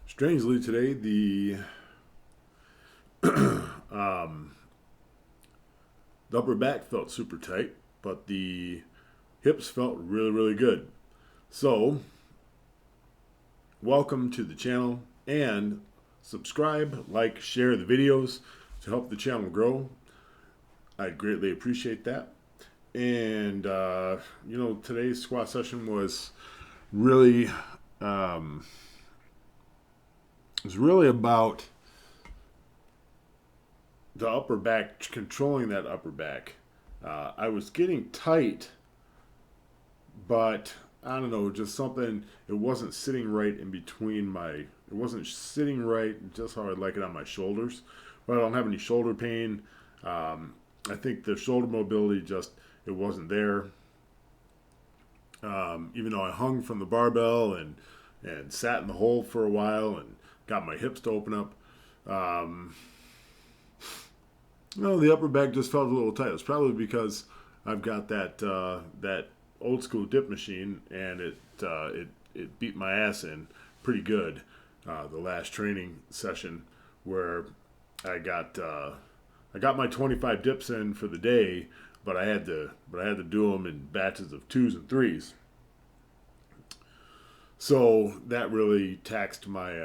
Strangely, today um, the upper back felt super tight, but the hips felt really, really good. So, welcome to the channel and subscribe, like, share the videos to help the channel grow. I'd greatly appreciate that. And, today's squat session really, um, was really about the upper back, controlling that upper back. I was getting tight, but I don't know, just something. It wasn't sitting right in between my. It wasn't sitting right just how I'd like it on my shoulders. But I don't have any shoulder pain. I think the shoulder mobility just it wasn't there. Even though I hung from the barbell and sat in the hole for a while and got my hips to open up. Um, No, the upper back just felt a little tight. It's probably because I've got that old school dip machine, and it beat my ass in pretty good the last training session where I got my 25 dips in for the day, but I had to do them in batches of twos and threes. So that really taxed my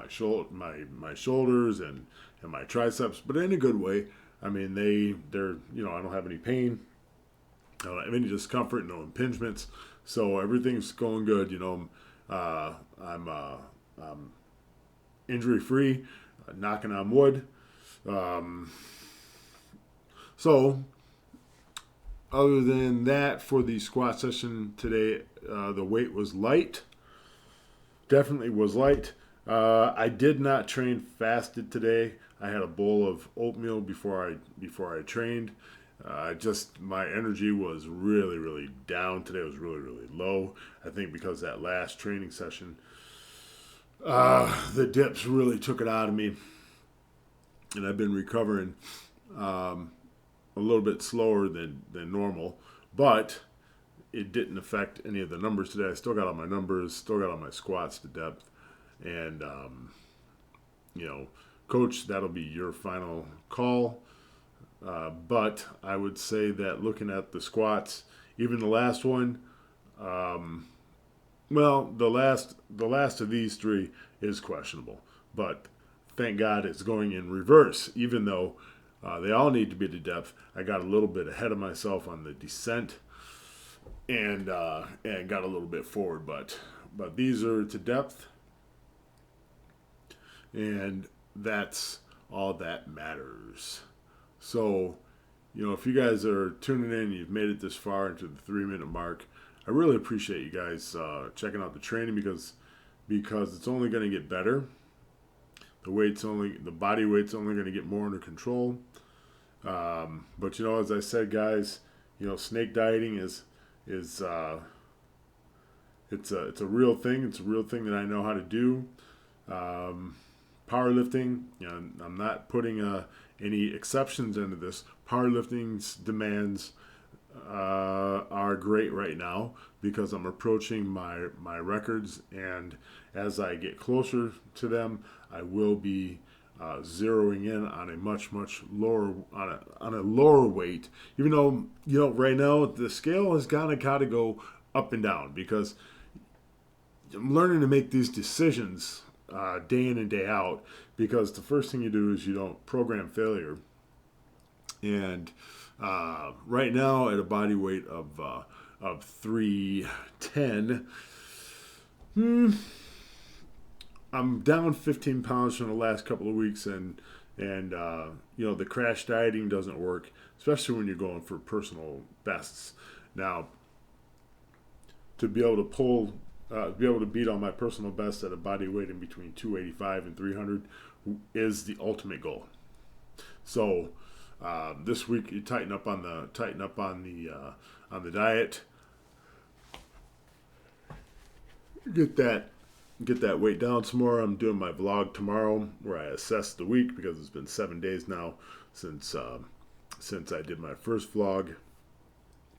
shoulders and my triceps, but in a good way. I mean they're I don't have any pain, I don't have any discomfort, no impingements, so everything's going good. I'm injury free, knocking on wood. Um, so other than that, for the squat session today, the weight was light. Definitely was light. I did not train fasted today. I had a bowl of oatmeal before I trained. Just my energy was really really down today. It was really really low. I think because that last training session, the dips really took it out of me, and I've been recovering um, a little bit slower than normal, but it didn't affect any of the numbers today. I still got all my numbers, still got all my squats to depth, and you know, coach, that'll be your final call. But I would say that looking at the squats, even the last one, um, well, the last of these three is questionable, but thank God it's going in reverse. Even though they all need to be to depth, I got a little bit ahead of myself on the descent and got a little bit forward, but these are to depth, and that's all that matters. So, if you guys are tuning in, you've made it this far into the 3 minute mark. I really appreciate you guys checking out the training because it's only going to get better. The body weight's only going to get more under control. But as I said, guys, snake dieting is it's a real thing. It's a real thing that I know how to do. Um, Powerlifting, I'm not putting any exceptions into this. Powerlifting's demands are great right now because I'm approaching my records, and as I get closer to them, I will be zeroing in on a much lower on a lower weight. Even though right now the scale has kind of got to go up and down because I'm learning to make these decisions day in and day out, because the first thing you do is you don't program failure. And right now at a body weight of 310, I'm down 15 pounds from the last couple of weeks, and the crash dieting doesn't work, especially when you're going for personal bests. Now, to be able to beat all my personal best at a body weight in between 285 and 300 is the ultimate goal. So this week you tighten up on the diet, get that weight down some more. I'm doing my vlog tomorrow where I assess the week because it's been 7 days now since I did my first vlog.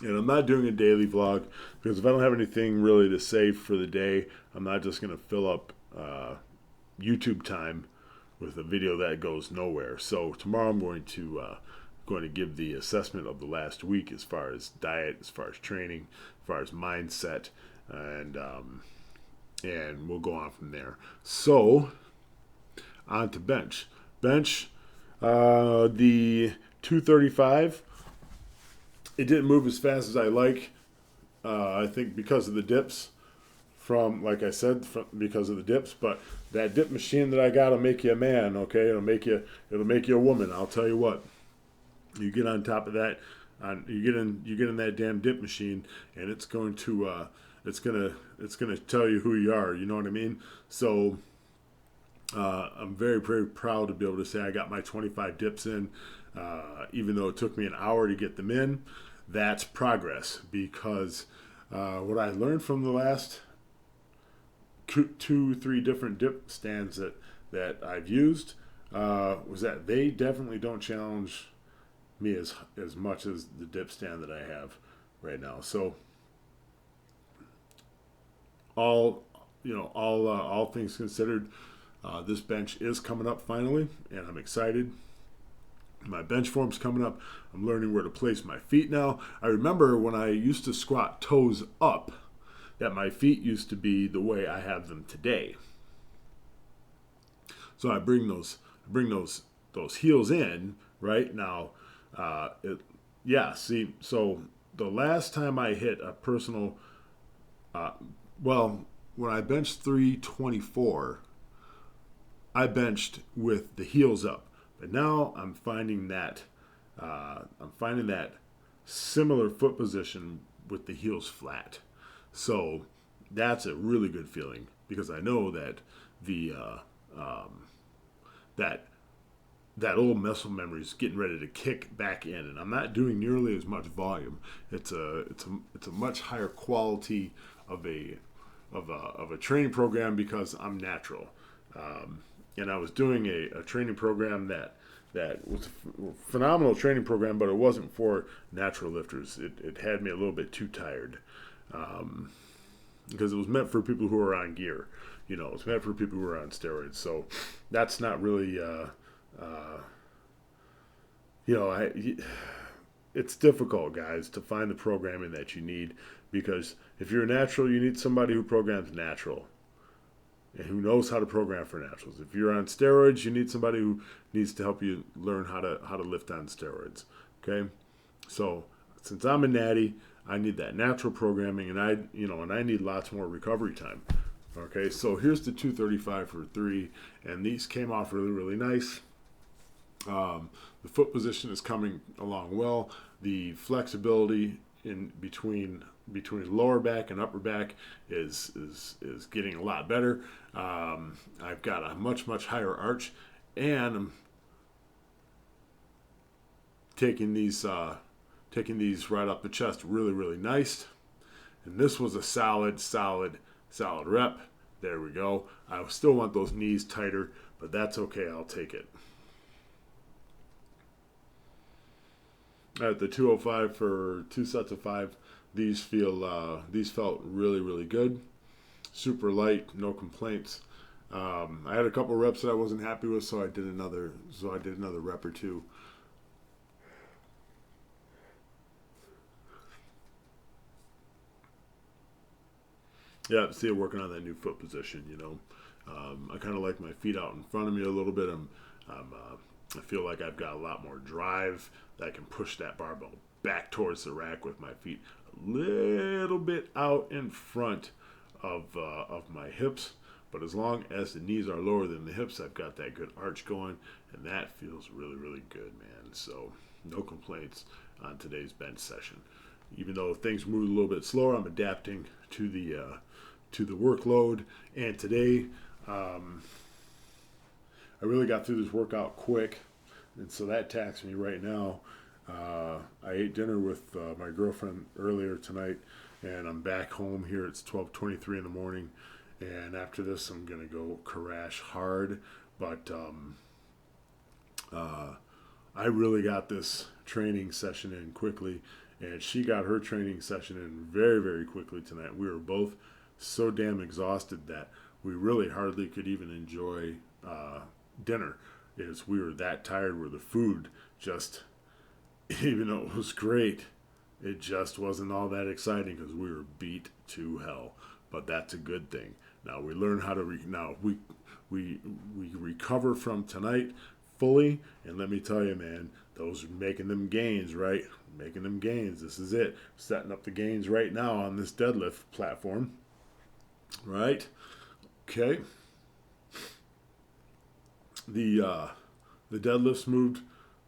And I'm not doing a daily vlog because if I don't have anything really to say for the day, I'm not just going to fill up YouTube time with a video that goes nowhere. So tomorrow I'm going to give the assessment of the last week as far as diet, as far as training, as far as mindset, and we'll go on from there. So on to bench. Bench, the 235. It didn't move as fast as I like. I think because of the dips. Because of the dips. But that dip machine that I got will make you a man. Okay, it'll make you a woman. I'll tell you what. You get on top of that. You get in that damn dip machine, and it's going to tell you who you are. You know what I mean? So I'm very, very proud to be able to say I got my 25 dips in, even though it took me an hour to get them in. That's progress, because what I learned from the last 2-3 different dip stands that I've used was that they definitely don't challenge me as much as the dip stand that I have right now. So all things considered, this bench is coming up finally, and I'm excited. My bench form's coming up. I'm learning where to place my feet now. I remember when I used to squat toes up, that my feet used to be the way I have them today. So I bring those heels in right now. So the last time I hit a personal, when I benched 324, I benched with the heels up. But now I'm finding that similar foot position with the heels flat. So that's a really good feeling, because I know that the that old muscle memory is getting ready to kick back in, and I'm not doing nearly as much volume. It's a much higher quality of a training program because I'm natural. And I was doing a training program that was a phenomenal training program, but it wasn't for natural lifters. It had me a little bit too tired, because it was meant for people who are on gear. It's meant for people who are on steroids. So that's not really, it's difficult, guys, to find the programming that you need, because if you're a natural, you need somebody who programs natural and who knows how to program for naturals. If you're on steroids, you need somebody who needs to help you learn how to lift on steroids. Okay, so since I'm a natty, I need that natural programming, and I need lots more recovery time. Okay, so here's the 235 for 3, and these came off really, really nice. The foot position is coming along well. The flexibility in between lower back and upper back is getting a lot better. I've got a much higher arch, and I'm taking these right up the chest really, really nice. And this was a solid rep. There we go. I still want those knees tighter, but that's okay. I'll take it. At the 205 for 2 sets of 5, these felt really, really good. Super light, no complaints. I had a couple reps that I wasn't happy with, so I did another rep or two. Yeah, see, working on that new foot position. I kind of like my feet out in front of me a little bit. I feel like I've got a lot more drive, that I can push that barbell back towards the rack with my feet a little bit out in front of my hips. But as long as the knees are lower than the hips, I've got that good arch going, and that feels really, really good, man. So no complaints on today's bench session. Even though things move a little bit slower, I'm adapting to the workload. And today, I really got through this workout quick, and so that taxed me right now. I ate dinner with my girlfriend earlier tonight, and I'm back home here. It's 12:23 in the morning, and after this, I'm gonna go crash hard. But I really got this training session in quickly, and she got her training session in very, very quickly tonight. We were both so damn exhausted that we really hardly could even enjoy dinner. We were that tired where the food just, even though it was great, it just wasn't all that exciting because we were beat to hell. But that's a good thing. Now we learn how to we recover from tonight fully, and let me tell you, man, those are making them gains, right? Making them gains. This is it. Setting up the gains right now on this deadlift platform, right? Okay. The deadlifts moved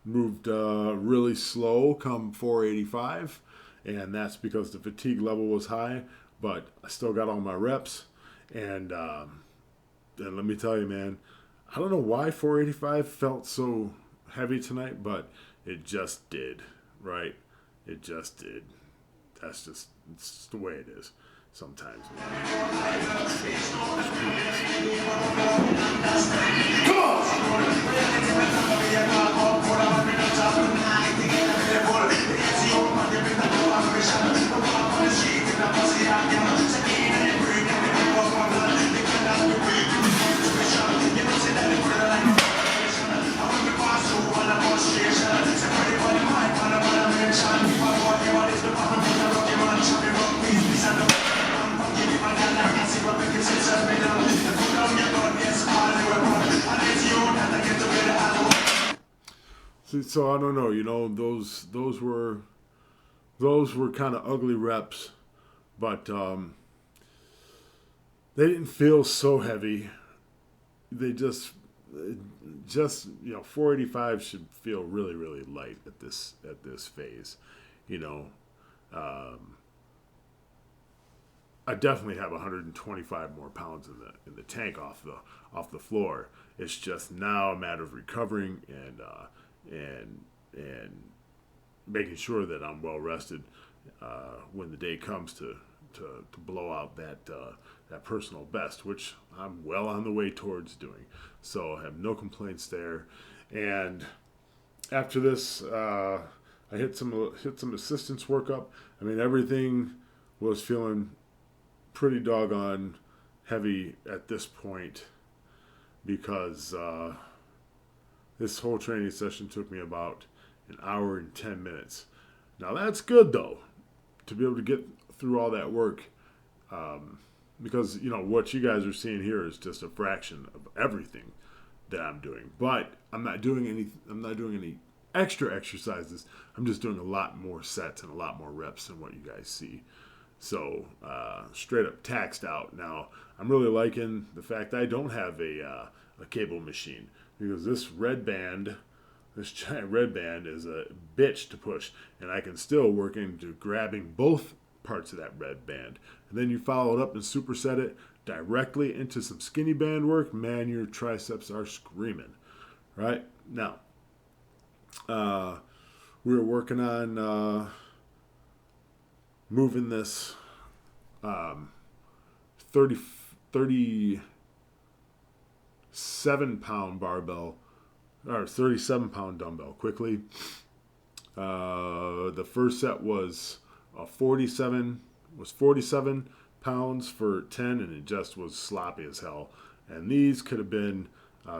really slow come 485, and that's because the fatigue level was high, but I still got all my reps, and let me tell you, man, I don't know why 485 felt so heavy tonight, but it just did, right? It just did. It's the way it is sometimes, man. So I don't know, those were kind of ugly reps, but they didn't feel so heavy. They just 485 should feel really, really light at this phase, I definitely have 125 more pounds in the tank off the floor. It's just now a matter of recovering and making sure that I'm well rested when the day comes to blow out that personal best, which I'm well on the way towards doing. So I have no complaints there. And after this, I hit some assistance workup. I mean, everything was feeling pretty doggone heavy at this point because this whole training session took me about an hour and 10 minutes. Now that's good though, to be able to get through all that work, because what you guys are seeing here is just a fraction of everything that I'm doing. But I'm not doing any extra exercises. I'm just doing a lot more sets and a lot more reps than what you guys see. So straight up taxed out. Now I'm really liking the fact that I don't have a cable machine, because this giant red band is a bitch to push, and I can still work into grabbing both parts of that red band. And then you follow it up and superset it directly into some skinny band work. Man, your triceps are screaming. Right? Now, we were working on moving this 37-pound barbell, or 37-pound dumbbell quickly. The first set was 47 pounds for 10, and it just was sloppy as hell. And these could have been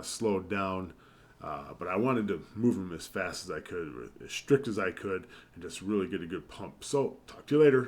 slowed down, but I wanted to move them as fast as I could, or as strict as I could, and just really get a good pump. So, talk to you later.